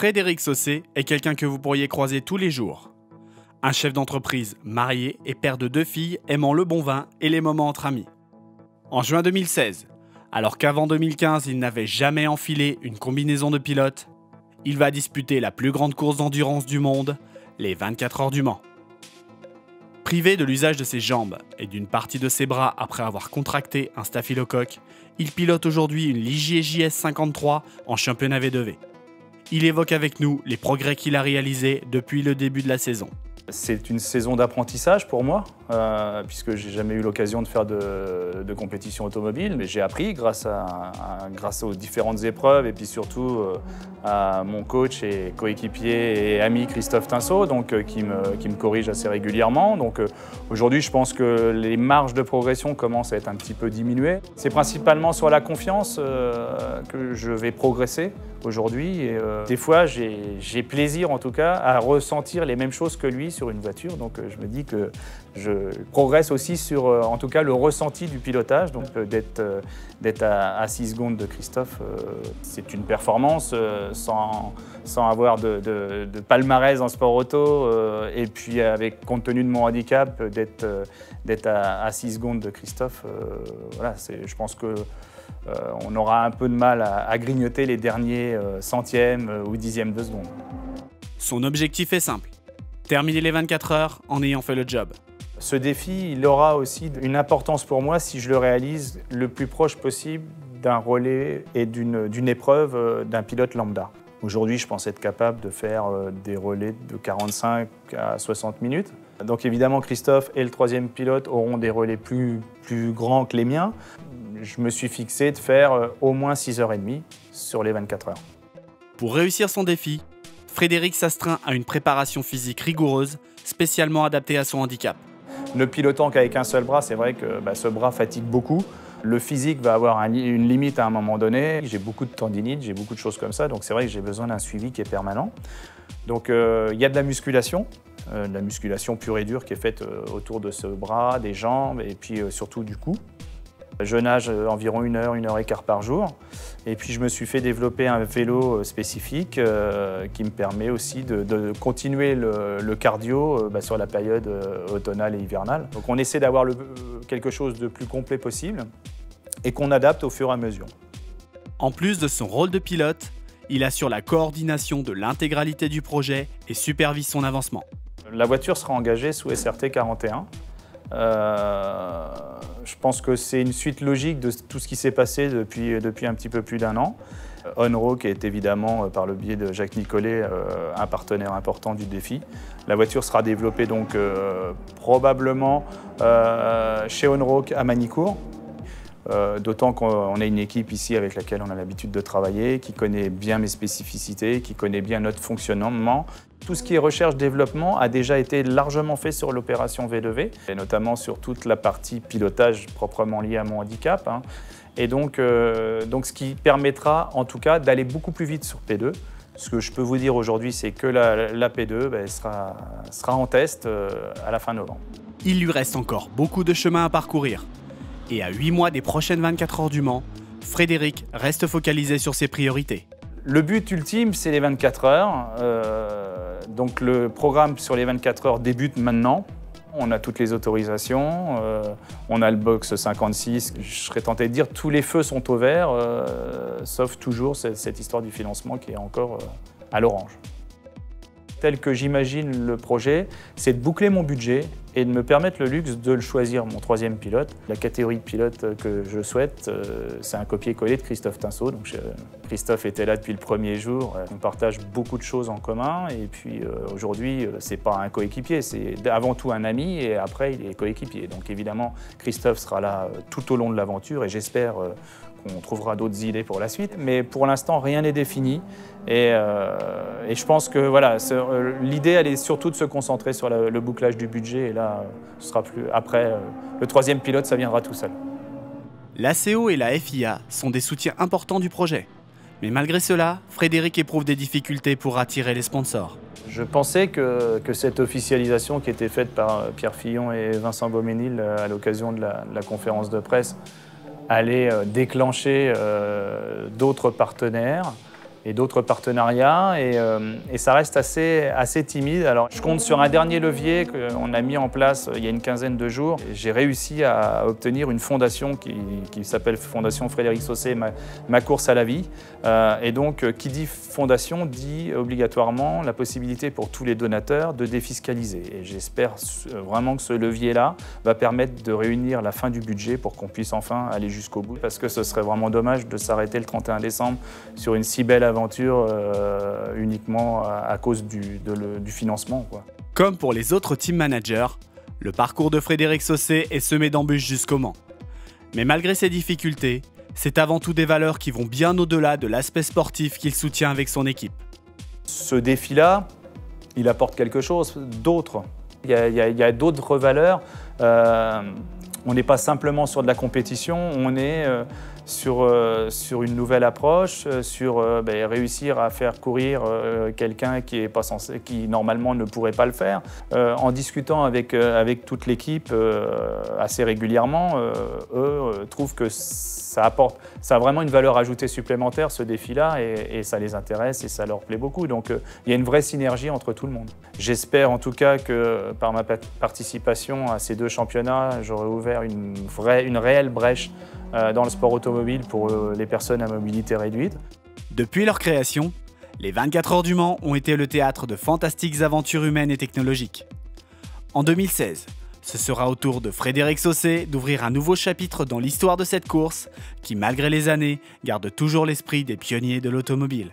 Frédéric Saucé est quelqu'un que vous pourriez croiser tous les jours. Un chef d'entreprise marié et père de 2 filles aimant le bon vin et les moments entre amis. En juin 2016, alors qu'avant 2015 il n'avait jamais enfilé une combinaison de pilote, il va disputer la plus grande course d'endurance du monde, les 24 heures du Mans. Privé de l'usage de ses jambes et d'une partie de ses bras après avoir contracté un staphylocoque, il pilote aujourd'hui une Ligier JS 53 en championnat V2V. Il évoque avec nous les progrès qu'il a réalisés depuis le début de la saison. C'est une saison d'apprentissage pour moi, puisque j'ai jamais eu l'occasion de faire de compétition automobile, mais j'ai appris grâce aux différentes épreuves et puis surtout à mon coach et coéquipier et ami Christophe Tinsault, qui me corrige assez régulièrement. Donc aujourd'hui, je pense que les marges de progression commencent à être un petit peu diminuées. C'est principalement sur la confiance que je vais progresser aujourd'hui. Et des fois, j'ai plaisir en tout cas à ressentir les mêmes choses que lui sur une voiture. Donc je me dis que je progresse aussi sur en tout cas le ressenti du pilotage. Donc d'être à 6 secondes de Christophe, c'est une performance sans avoir de palmarès en sport auto. Et puis compte tenu de mon handicap, d'être à 6 secondes de Christophe, voilà, je pense que on aura un peu de mal à grignoter les derniers centièmes ou dixièmes de seconde. Son objectif est simple, terminer les 24 heures en ayant fait le job. Ce défi, il aura aussi une importance pour moi si je le réalise le plus proche possible d'un relais et d'une épreuve d'un pilote lambda. Aujourd'hui, je pense être capable de faire des relais de 45 à 60 minutes. Donc évidemment, Christophe et le 3e pilote auront des relais plus grands que les miens. Je me suis fixé de faire au moins 6h30 sur les 24 heures. Pour réussir son défi, Frédéric s'astreint à une préparation physique rigoureuse, spécialement adaptée à son handicap. Ne pilotant qu'avec un seul bras, c'est vrai que ce bras fatigue beaucoup. Le physique va avoir une limite à un moment donné. J'ai beaucoup de tendinite, j'ai beaucoup de choses comme ça, donc c'est vrai que j'ai besoin d'un suivi qui est permanent. Donc il y a de la musculation pure et dure qui est faite autour de ce bras, des jambes et puis surtout du cou. Je nage environ 1 heure et quart par jour. Et puis je me suis fait développer un vélo spécifique qui me permet aussi de continuer le cardio sur la période automnale et hivernale. Donc on essaie d'avoir quelque chose de plus complet possible et qu'on adapte au fur et à mesure. En plus de son rôle de pilote, il assure la coordination de l'intégralité du projet et supervise son avancement. La voiture sera engagée sous SRT 41. Je pense que c'est une suite logique de tout ce qui s'est passé depuis un petit peu plus d'1 an. On-Road est évidemment, par le biais de Jacques Nicolet, un partenaire important du défi. La voiture sera développée donc probablement chez On-Road à Manicourt. D'autant qu'on a une équipe ici avec laquelle on a l'habitude de travailler, qui connaît bien mes spécificités, qui connaît bien notre fonctionnement. Tout ce qui est recherche-développement a déjà été largement fait sur l'opération V2V, et notamment sur toute la partie pilotage proprement liée à mon handicap. Et donc ce qui permettra en tout cas d'aller beaucoup plus vite sur P2. Ce que je peux vous dire aujourd'hui, c'est que la P2 sera en test à la fin novembre. Il lui reste encore beaucoup de chemin à parcourir. Et à 8 mois des prochaines 24 heures du Mans, Frédéric reste focalisé sur ses priorités. Le but ultime, c'est les 24 heures. Donc le programme sur les 24 heures débute maintenant. On a toutes les autorisations, on a le box 56. Je serais tenté de dire tous les feux sont au vert, sauf toujours cette histoire du financement qui est encore à l'orange. Tel que j'imagine le projet, c'est de boucler mon budget et de me permettre le luxe de le choisir, mon 3e pilote. La catégorie de pilote que je souhaite, c'est un copier-coller de Christophe Tinsault. Donc, Christophe était là depuis le premier jour. On partage beaucoup de choses en commun. Et puis aujourd'hui, c'est pas un coéquipier, c'est avant tout un ami et après, il est coéquipier. Donc évidemment, Christophe sera là tout au long de l'aventure et j'espère qu'on trouvera d'autres idées pour la suite. Mais pour l'instant, rien n'est défini. Et je pense que voilà, l'idée, elle est surtout de se concentrer sur le bouclage du budget. Et là, ce sera plus. Après, le 3e pilote, ça viendra tout seul. L'ACO et la FIA sont des soutiens importants du projet. Mais malgré cela, Frédéric éprouve des difficultés pour attirer les sponsors. Je pensais que cette officialisation qui était faite par Pierre Fillon et Vincent Beauménil à l'occasion de la conférence de presse allait déclencher d'autres partenaires. et d'autres partenariats et ça reste assez timide. Alors je compte sur un dernier levier qu'on a mis en place il y a une quinzaine de jours. J'ai réussi à obtenir une fondation qui s'appelle Fondation Frédéric Sausset, ma course à la vie. Et donc qui dit fondation dit obligatoirement la possibilité pour tous les donateurs de défiscaliser. Et j'espère vraiment que ce levier-là va permettre de réunir la fin du budget pour qu'on puisse enfin aller jusqu'au bout. Parce que ce serait vraiment dommage de s'arrêter le 31 décembre sur une si belle aventure uniquement à cause du financement, quoi. Comme pour les autres team managers, le parcours de Frédéric Sausset est semé d'embûches jusqu'au Mans. Mais malgré ces difficultés, c'est avant tout des valeurs qui vont bien au-delà de l'aspect sportif qu'il soutient avec son équipe. Ce défi-là, il apporte quelque chose d'autre. Il y a d'autres valeurs. On n'est pas simplement sur de la compétition, on est sur une nouvelle approche, sur réussir à faire courir quelqu'un qui normalement ne pourrait pas le faire. En discutant avec toute l'équipe assez régulièrement, eux trouvent que ça a vraiment une valeur ajoutée supplémentaire, ce défi-là, et ça les intéresse et ça leur plaît beaucoup. Donc il y a une vraie synergie entre tout le monde. J'espère en tout cas que par ma participation à ces 2 championnats, j'aurai ouvert une réelle brèche dans le sport automobile pour les personnes à mobilité réduite. Depuis leur création, les 24 heures du Mans ont été le théâtre de fantastiques aventures humaines et technologiques. En 2016, ce sera au tour de Frédéric Sausset d'ouvrir un nouveau chapitre dans l'histoire de cette course qui, malgré les années, garde toujours l'esprit des pionniers de l'automobile.